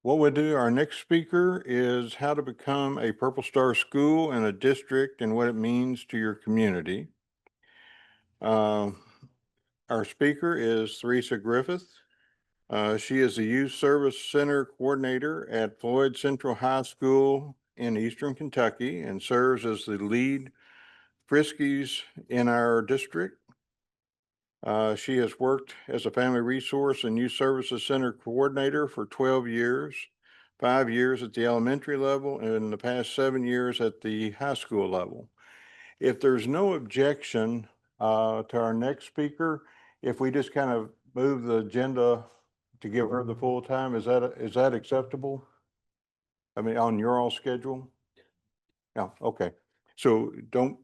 What we'll do, our next speaker is how to become a Purple Star school in a district and what it means to your community. Our speaker is Teresa Griffith. She is the Youth Service Center Coordinator at Floyd Central High School in Eastern Kentucky and serves as the lead FRYSCs in our district. She has worked as a Family Resource and Youth Services Center Coordinator for 12 years, 5 years at the elementary level, and in the past 7 years at the high school level. If there's no objection to our next speaker, if we just kind of move the agenda to give her the full time, is that acceptable? I mean, on your all schedule? Yeah, okay. So don't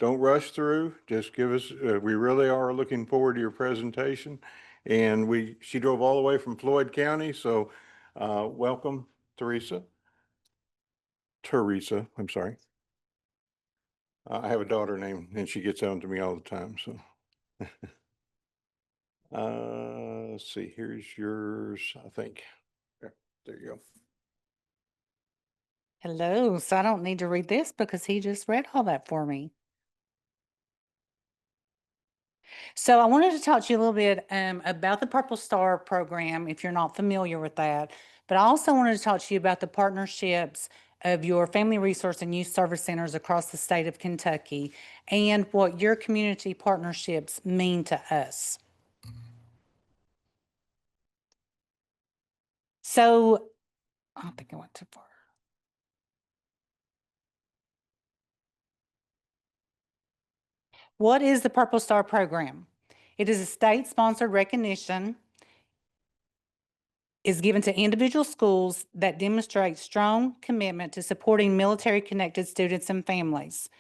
rush through. Just give us, we really are looking forward to your presentation. And she drove all the way from Floyd County. So welcome, Teresa. Teresa, I'm sorry. I have a daughter named, and she gets on to me all the time. So let's see, here's yours, I think. There you go. Hello. So I don't need to read this because he just read all that for me. So I wanted to talk to you a little bit about the Purple Star program, if you're not familiar with that. But I also wanted to talk to you about the partnerships of your Family Resource and Youth Service Centers across the state of Kentucky and what your community partnerships mean to us. So I don't think I went too far. What is the Purple Star program? It is a state-sponsored recognition is given to individual schools that demonstrate strong commitment to supporting military-connected students and families.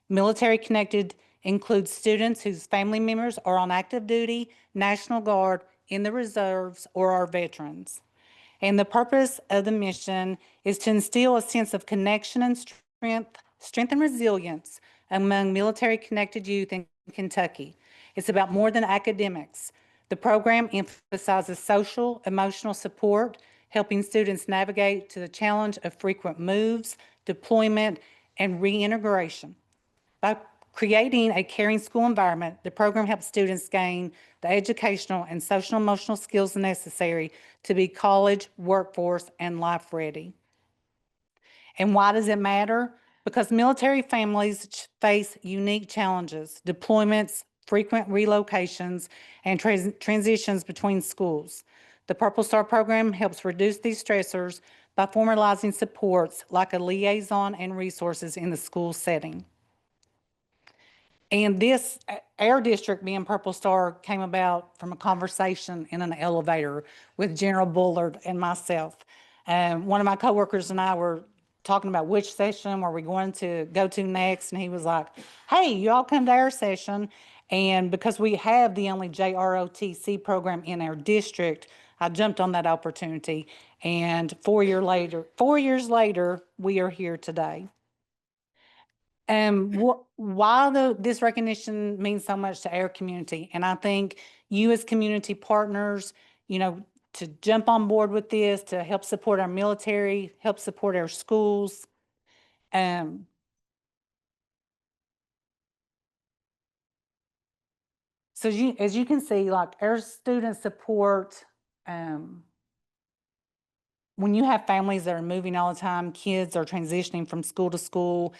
Military-connected includes students whose family members are on active duty, National Guard, in the reserves, or are veterans. And the purpose of the mission is to instill a sense of connection and strength and resilience among military-connected youth in Kentucky. It's about more than academics. The program emphasizes social, emotional support, helping students navigate to the challenge of frequent moves, deployment, and reintegration. By creating a caring school environment, the program helps students gain the educational and social emotional skills necessary to be college, workforce, and life ready. And why does it matter? Because military families face unique challenges, deployments, frequent relocations, and transitions between schools. The Purple Star program helps reduce these stressors by formalizing supports like a liaison and resources in the school setting. And this, our district being Purple Star, came about from a conversation in an elevator with General Bullard and myself. One of my coworkers and I were talking about which session were we going to go to next, and he was like, hey, you all come to our session. And because we have the only JROTC program in our district, I jumped on that opportunity. And 4 years later, we are here today. Why this recognition means so much to our community, and I think you as community partners, to jump on board with this, to help support our military, help support our schools. So as you can see, like our student support, when you have families that are moving all the time, kids are transitioning from school to school,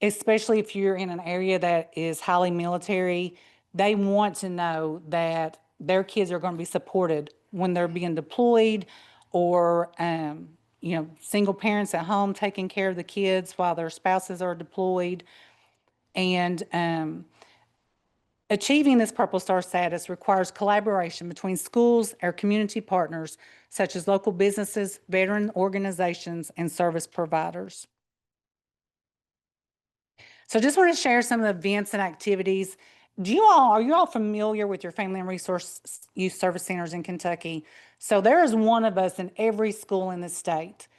especially if you're in an area that is highly military, they want to know that their kids are going to be supported when they're being deployed, or single parents at home taking care of the kids while their spouses are deployed. And achieving this Purple Star status requires collaboration between schools, our community partners, such as local businesses, veteran organizations, and service providers. So just want to share some of the events and activities. Are you all familiar with your Family and Resource Youth Service Centers in Kentucky? So there is one of us in every school in the state.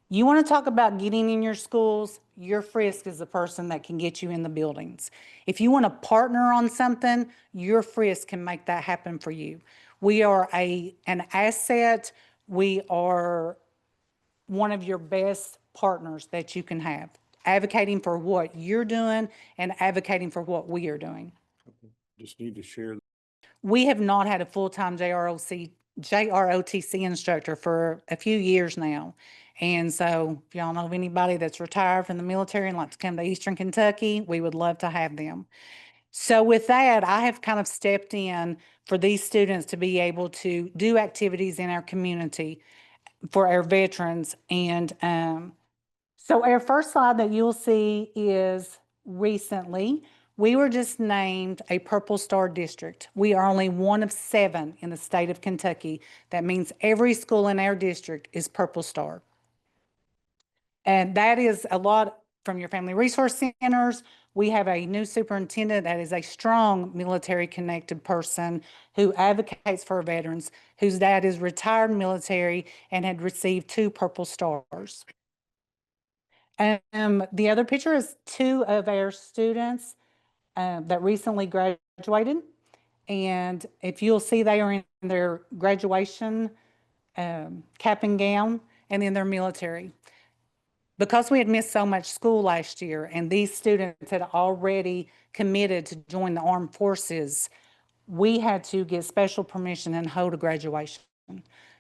You want to talk about getting in your schools, your FRYSC is the person that can get you in the buildings. If you want to partner on something, your FRYSC can make that happen for you. We are an asset. We are one of your best partners that you can have, advocating for what you're doing and advocating for what we are doing. Just need to share. We have not had a full-time JROTC instructor for a few years now. And so if y'all know of anybody that's retired from the military and like to come to Eastern Kentucky, we would love to have them. So with that, I have kind of stepped in for these students to be able to do activities in our community for our veterans. And so our first slide that you'll see is recently, we were just named a Purple Star District. We are only one of 7 in the state of Kentucky. That means every school in our district is Purple Star. And that is a lot from your family resource centers. We have a new superintendent that is a strong military connected person who advocates for veterans, whose dad is retired military and had received 2 Purple Stars. The other picture is 2 of our students that recently graduated. And if you'll see, they are in their graduation cap and gown and in their military. Because we had missed so much school last year and these students had already committed to join the armed forces, we had to get special permission and hold a graduation.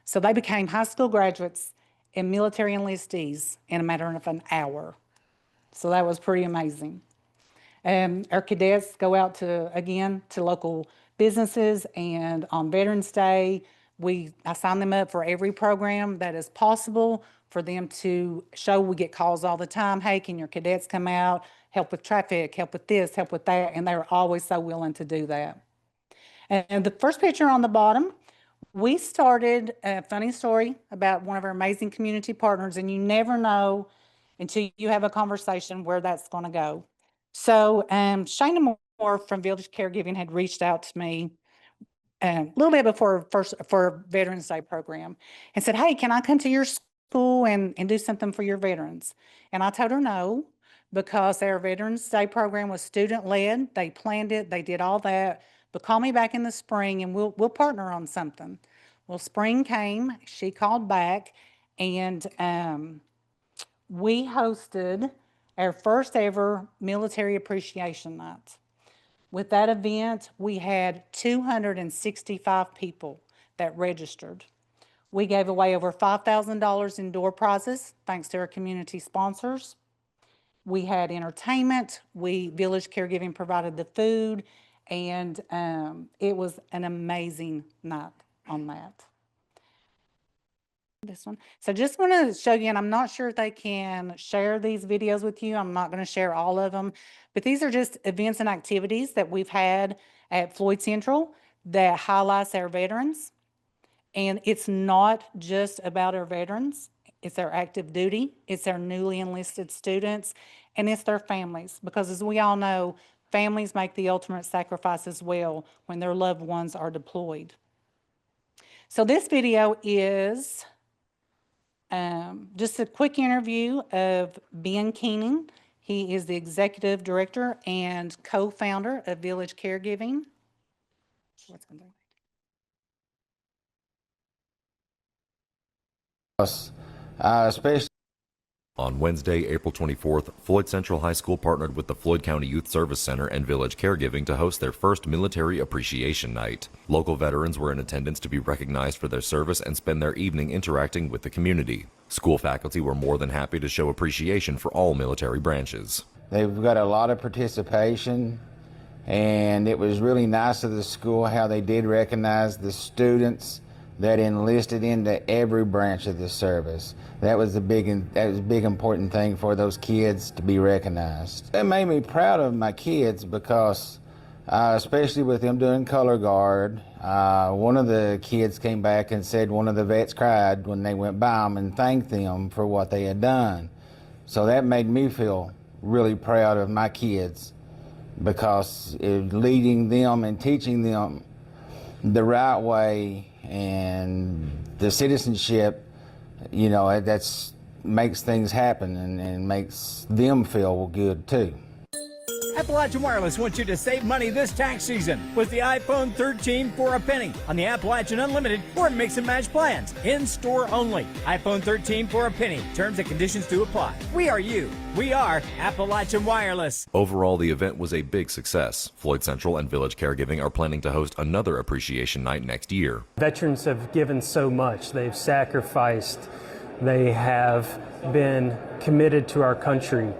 So they became high school graduates and military enlistees in a matter of an hour. So that was pretty amazing. Our cadets go out to local businesses, and on Veterans Day, I sign them up for every program that is possible for them to show. We get calls all the time. Hey, can your cadets come out, help with traffic, help with this, help with that? And they're always so willing to do that. And the first picture on the bottom, we started a funny story about one of our amazing community partners, and you never know until you have a conversation where that's going to go. So Shayna Moore from Village Caregiving had reached out to me a little bit before for Veterans Day program and said, hey, can I come to your school and do something for your veterans? And I told her no, because our Veterans Day program was student-led. They planned it. They did all that. But call me back in the spring and we'll partner on something. Well, spring came. She called back, and we hosted our first ever Military Appreciation Night. With that event, we had 265 people that registered. We gave away over $5,000 in door prizes, thanks to our community sponsors. We had entertainment. Village Caregiving provided the food, and it was an amazing night on that. This one. So just want to show you, and I'm not sure if they can share these videos with you. I'm not going to share all of them, but these are just events and activities that we've had at Floyd Central that highlights our veterans. And it's not just about our veterans. It's our active duty. It's our newly enlisted students, and it's their families. Because as we all know, families make the ultimate sacrifice as well when their loved ones are deployed. So this video is just a quick interview of Ben Keenan. He is the executive director and co-founder of Village Caregiving. Especially on Wednesday, April 24th, Floyd Central High School partnered with the Floyd County Youth Service Center and Village Caregiving to host their first Military Appreciation Night. Local veterans were in attendance to be recognized for their service and spend their evening interacting with the community. School faculty were more than happy to show appreciation for all military branches. they've got a lot of participation, and it was really nice of the school how they did recognize the students that enlisted into every branch of the service. That was a big important thing for those kids to be recognized. It made me proud of my kids because, especially with them doing color guard, one of the kids came back and said one of the vets cried when they went by them and thanked them for what they had done. So that made me feel really proud of my kids, because leading them and teaching them the right way and the citizenship, you know, that's makes things happen and makes them feel good too. Appalachian Wireless wants you to save money this tax season with the iPhone 13 for a penny on the Appalachian Unlimited or Mix and Match plans. In-store only. iPhone 13 for a penny. Terms and conditions do apply. We are you. We are Appalachian Wireless. Overall, the event was a big success. Floyd Central and Village Caregiving are planning to host another appreciation night next year. Veterans have given so much. They've sacrificed. They have been committed to our country.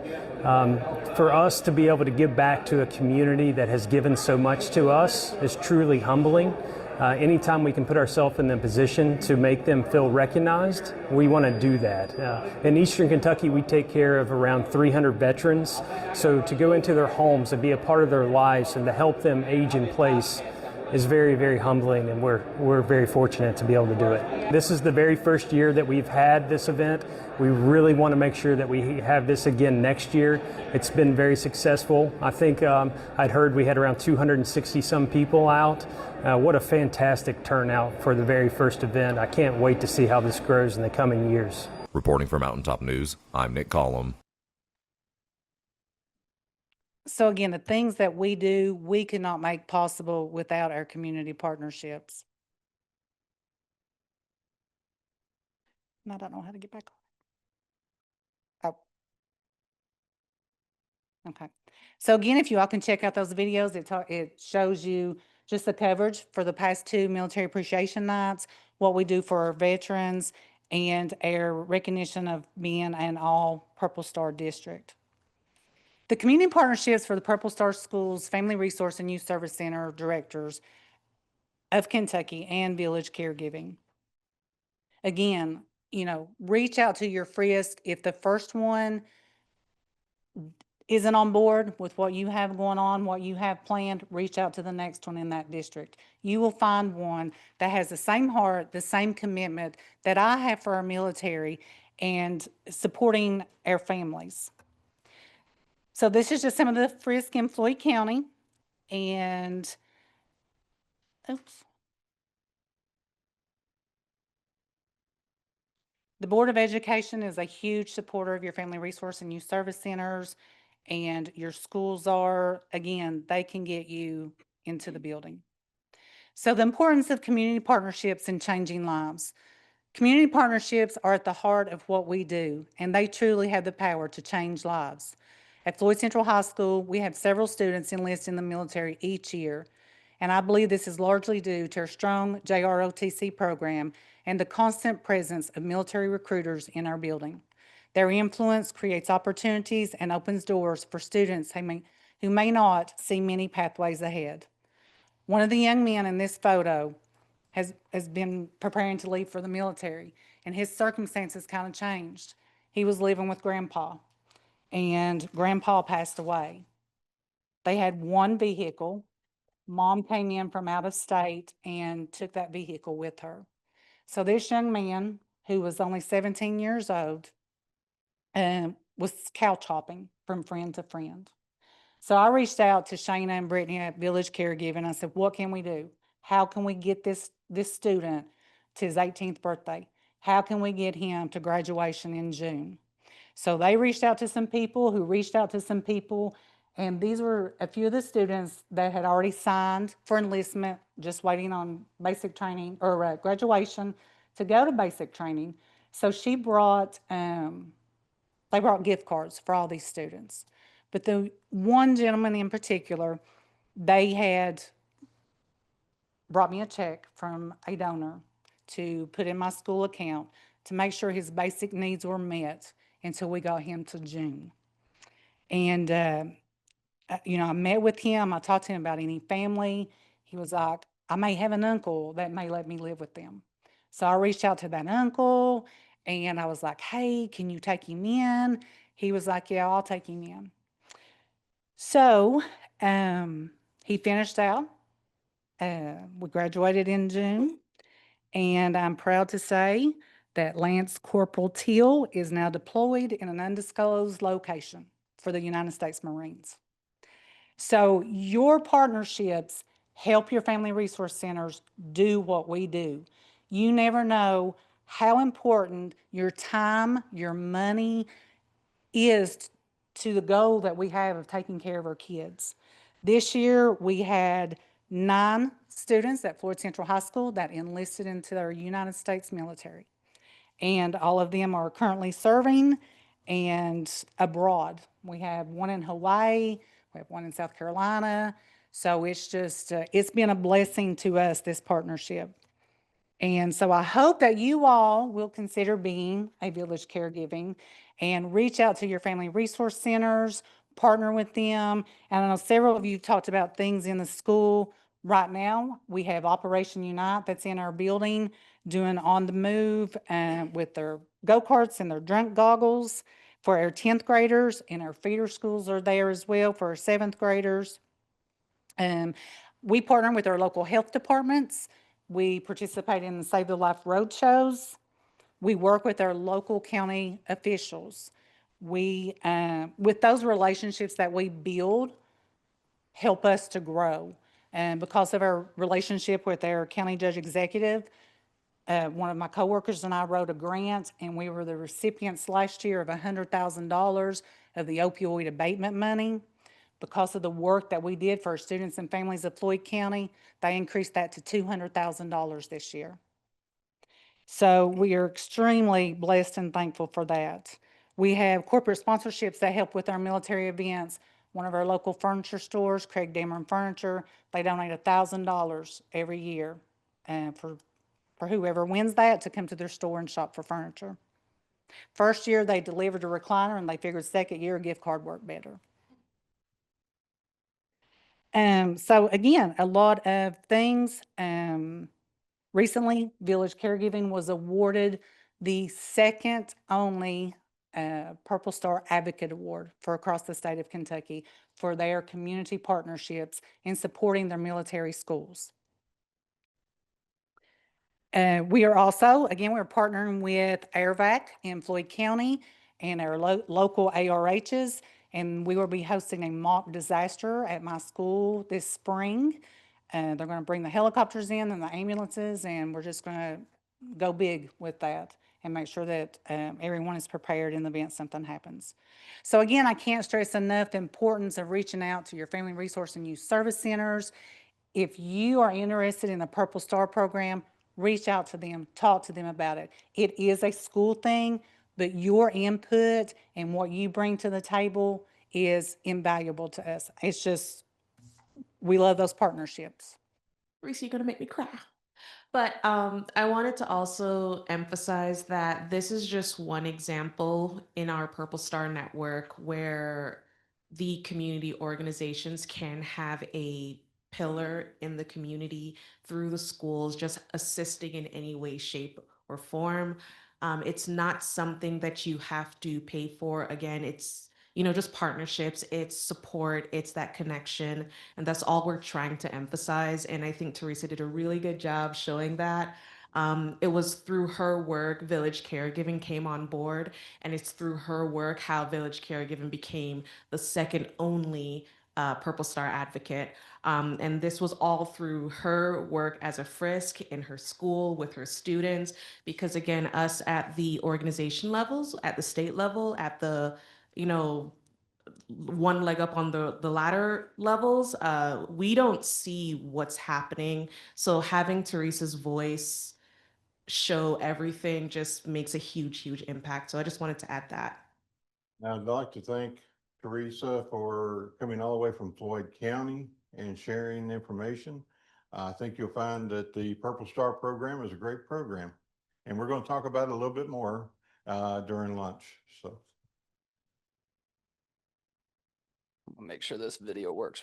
For us to be able to give back to a community that has given so much to us is truly humbling. Anytime we can put ourselves in the position to make them feel recognized, we want to do that. In Eastern Kentucky, we take care of around 300 veterans. So to go into their homes and be a part of their lives and to help them age in place is very, very humbling, and we're very fortunate to be able to do it. This is the very first year that we've had this event. We really want to make sure that we have this again next year. It's been very successful. I think I'd heard we had around 260 some people out. What a fantastic turnout for the very first event. I can't wait to see how this grows in the coming years. Reporting for Mountaintop News, I'm Nick Collum. So again, the things that we do, we could not make possible without our community partnerships. And I don't know how to get back on. Oh. Okay. So again, if you all can check out those videos, it shows you just the coverage for the past 2 military appreciation nights, what we do for our veterans, and our recognition of being an all Purple Star district. The community partnerships for the Purple Star Schools Family Resource and Youth Service Center directors of Kentucky and Village Caregiving. Again, reach out to your FRYSC. If the first one isn't on board with what you have going on, what you have planned, reach out to the next one in that district. You will find one that has the same heart, the same commitment that I have for our military and supporting our families. So this is just some of the FRYSC in Floyd County, and oops. The Board of Education is a huge supporter of your Family Resource and Youth Service Centers, and your schools are, again, they can get you into the building. So the importance of community partnerships in changing lives. Community partnerships are at the heart of what we do, and they truly have the power to change lives. At Floyd Central High School, we have several students enlist in the military each year, and I believe this is largely due to our strong JROTC program and the constant presence of military recruiters in our building. Their influence creates opportunities and opens doors for students who may not see many pathways ahead. One of the young men in this photo has been preparing to leave for the military, and his circumstances kind of changed. He was living with Grandpa, and Grandpa passed away. They had one vehicle. Mom came in from out of state and took that vehicle with her. So this young man, who was only 17 years old, was couch hopping from friend to friend. So I reached out to Shayna and Brittany at Village Caregiving. I said, what can we do? How can we get this student to his 18th birthday? How can we get him to graduation in June? So they reached out to some people who reached out to some people, and these were a few of the students that had already signed for enlistment, just waiting on basic training or graduation to go to basic training. So she brought, they brought gift cards for all these students. But the one gentleman in particular, they had brought me a check from a donor to put in my school account to make sure his basic needs were met until we got him to June. And, I met with him. I talked to him about any family. He was like, I may have an uncle that may let me live with them. So I reached out to that uncle, and I was like, hey, can you take him in? He was like, yeah, I'll take him in. So he finished out. We graduated in June, and I'm proud to say that Lance Corporal Teal is now deployed in an undisclosed location for the United States Marines. So your partnerships help your family resource centers do what we do. You never know how important your time, your money is to the goal that we have of taking care of our kids. This year, we had 9 students at Floyd Central High School that enlisted into our United States military. And all of them are currently serving and abroad. We have one in Hawaii, we have one in South Carolina. So it's just, it's been a blessing to us, this partnership. And so I hope that you all will consider being a village caregiving and reach out to your family resource centers, partner with them. And I know several of you talked about things in the school. Right now, we have Operation Unite that's in our building doing on the move with their go-karts and their drunk goggles for our 10th graders, and our feeder schools are there as well for our 7th graders. We partner with our local health departments. We participate in the Save the Life road shows. We work with our local county officials. We, with those relationships that we build, help us to grow. And because of our relationship with our county judge executive, one of my coworkers and I wrote a grant, and we were the recipients last year of $100,000 of the opioid abatement money. Because of the work that we did for our students and families of Floyd County, they increased that to $200,000 this year. So we are extremely blessed and thankful for that. We have corporate sponsorships that help with our military events. One of our local furniture stores, Craig Dameron Furniture, they donate $1,000 every year for whoever wins that to come to their store and shop for furniture. First year, they delivered a recliner, and they figured second year a gift card worked better. So again, a lot of things. Recently, Village Caregiving was awarded the second only Purple Star Advocate Award for across the state of Kentucky for their community partnerships in supporting their military schools. We are also, again, we're partnering with AirVac in Floyd County and our local ARHs, and we will be hosting a mock disaster at my school this spring. They're going to bring the helicopters in and the ambulances, and we're just going to go big with that and make sure that everyone is prepared in the event something happens. So again, I can't stress enough the importance of reaching out to your family resource and youth service centers. If you are interested in the Purple Star program, reach out to them, talk to them about it. It is a school thing, but your input and what you bring to the table is invaluable to us. It's just, we love those partnerships. Teresa, you're gonna make me cry. But I wanted to also emphasize that this is just one example in our Purple Star Network where the community organizations can have a pillar in the community through the schools, just assisting in any way, shape, or form. It's not something that you have to pay for. Again, it's just partnerships, it's support, it's that connection. And that's all we're trying to emphasize. And I think Teresa did a really good job showing that. It was through her work, Village Caregiving came on board, and it's through her work how Village Caregiving became the second only Purple Star advocate. And this was all through her work as a FRYSC in her school with her students, because again, us at the organization levels, at the state level, at the one leg up on the ladder levels, we don't see what's happening. So having Teresa's voice show everything just makes a huge impact. So I just wanted to add that. Now, I'd like to thank Teresa for coming all the way from Floyd County and sharing information. I think you'll find that the Purple Star program is a great program, and we're going to talk about it a little bit more during lunch. So I'll make sure this video works